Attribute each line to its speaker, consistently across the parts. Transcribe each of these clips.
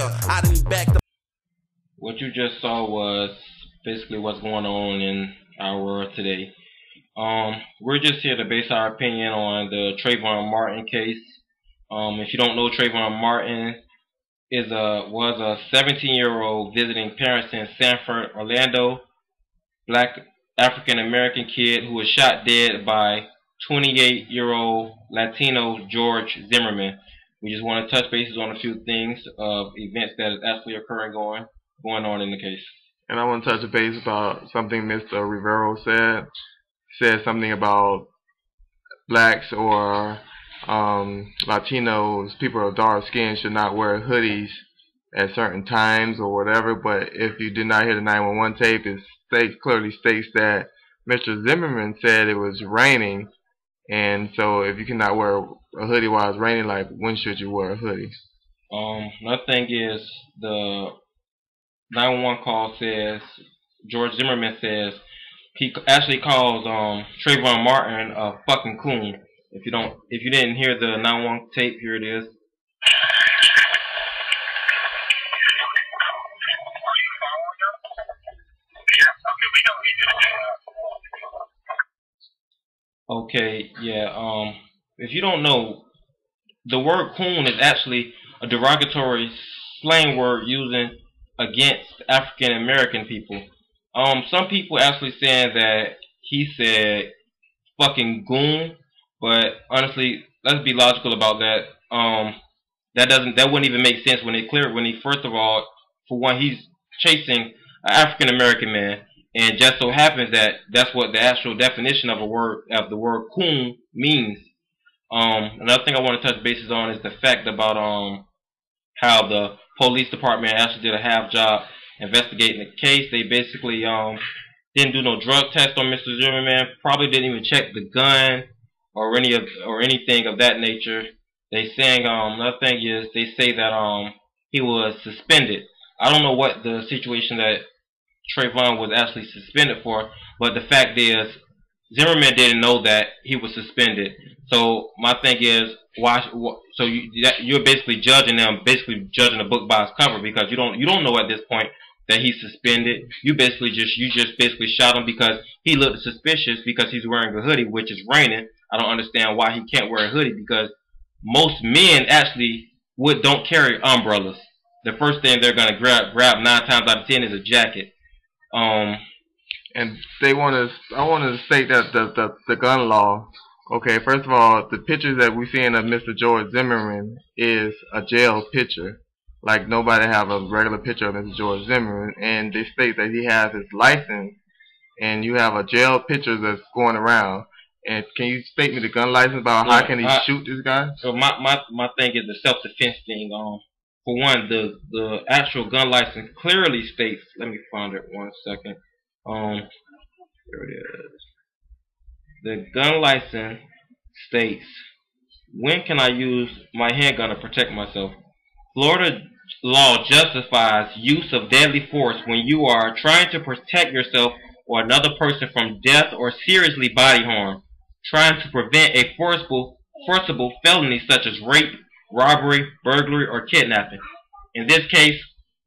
Speaker 1: jail. I done back the.
Speaker 2: What you just saw was basically what's going on in our world today. We're just here to base our opinion on the Trayvon Martin case. If you don't know, Trayvon Martin was a 17-year-old visiting parents in Sanford, Orlando, black African American kid who was shot dead by 28-year-old Latino George Zimmerman. We just want to touch bases on a few things of events that is actually occurring going on in the case.
Speaker 3: And I want to touch base about something Mr. Rivero said. He said something about blacks or Latinos, people of dark skin, should not wear hoodies at certain times or whatever. But if you did not hear the 911 tape, it clearly states that Mr. Zimmerman said it was raining. And so if you cannot wear a hoodie while it's raining, like, when should you wear a hoodie?
Speaker 2: Another thing is the 911 call says, George Zimmerman says, he actually calls Trayvon Martin a fucking coon. If you didn't hear the 911 tape, here it is. Okay, yeah. If you don't know, the word coon is actually a derogatory slang word using against African American people. Some people actually saying that he said fucking goon, but honestly, let's be logical about that. That wouldn't even make sense when he first of all, for one, he's chasing an African American man, and just so happens that that's what the actual definition of the word coon means. Another thing I want to touch bases on is the fact about how the police department actually did a half job investigating the case. They basically didn't do no drug test on Mr. Zimmerman. Probably didn't even check the gun or anything of that nature. They saying another thing is they say that he was suspended. I don't know what the situation that Trayvon was actually suspended for, but the fact is Zimmerman didn't know that he was suspended. So my thing is, why? So you're basically judging the book by its cover, because you don't know at this point that he's suspended. You just basically shot him because he looked suspicious because he's wearing a hoodie, which is raining. I don't understand why he can't wear a hoodie, because most men actually don't carry umbrellas. The first thing they're gonna grab 9 times out of 10 is a jacket.
Speaker 3: And I want to state that the gun law. Okay, first of all, the pictures that we're seeing of Mr. George Zimmerman is a jail picture. Like, nobody have a regular picture of Mr. George Zimmerman, and they state that he has his license, and you have a jail picture that's going around. And can you state me the gun license about how can he shoot this guy?
Speaker 2: So my thing is the self-defense thing. For one, the actual gun license clearly states. Let me find it 1 second. Here it is. The gun license states, when can I use my handgun to protect myself? Florida law justifies use of deadly force when you are trying to protect yourself or another person from death or seriously body harm, trying to prevent a forcible felony such as rape, robbery, burglary, or kidnapping. In this case,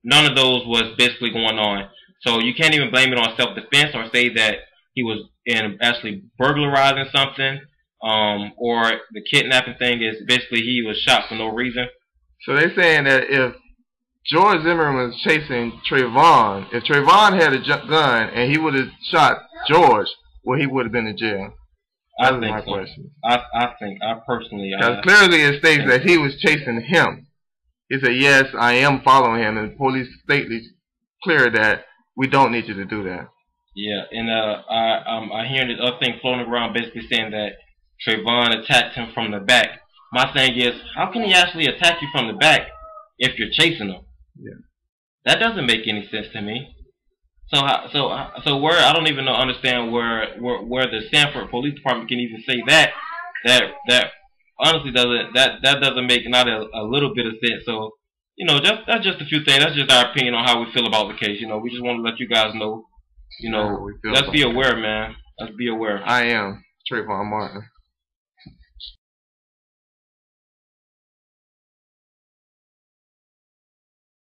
Speaker 2: none of those was basically going on. So you can't even blame it on self-defense or say that he was actually burglarizing something, or the kidnapping thing is basically he was shot for no reason.
Speaker 3: So they're saying that if George Zimmerman was chasing Trayvon, if Trayvon had a gun and he would have shot George, well, he would have been in jail.
Speaker 2: I think my question. I personally.
Speaker 3: Because clearly it states that he was chasing him. He said, yes, I am following him, and the police stated clear that we don't need you to do that.
Speaker 2: Yeah, and I hear this other thing floating around basically saying that Trayvon attacked him from the back. My thing is, how can he actually attack you from the back if you're chasing him?
Speaker 3: Yeah. That
Speaker 2: doesn't make any sense to me. So where I don't even understand where the Sanford Police Department can even say that honestly doesn't make not a little bit of sense. So that's just a few things. That's just our opinion on how we feel about the case. We just want to let you guys know. Let's be aware, man. Let's be aware.
Speaker 3: I am Trayvon Martin.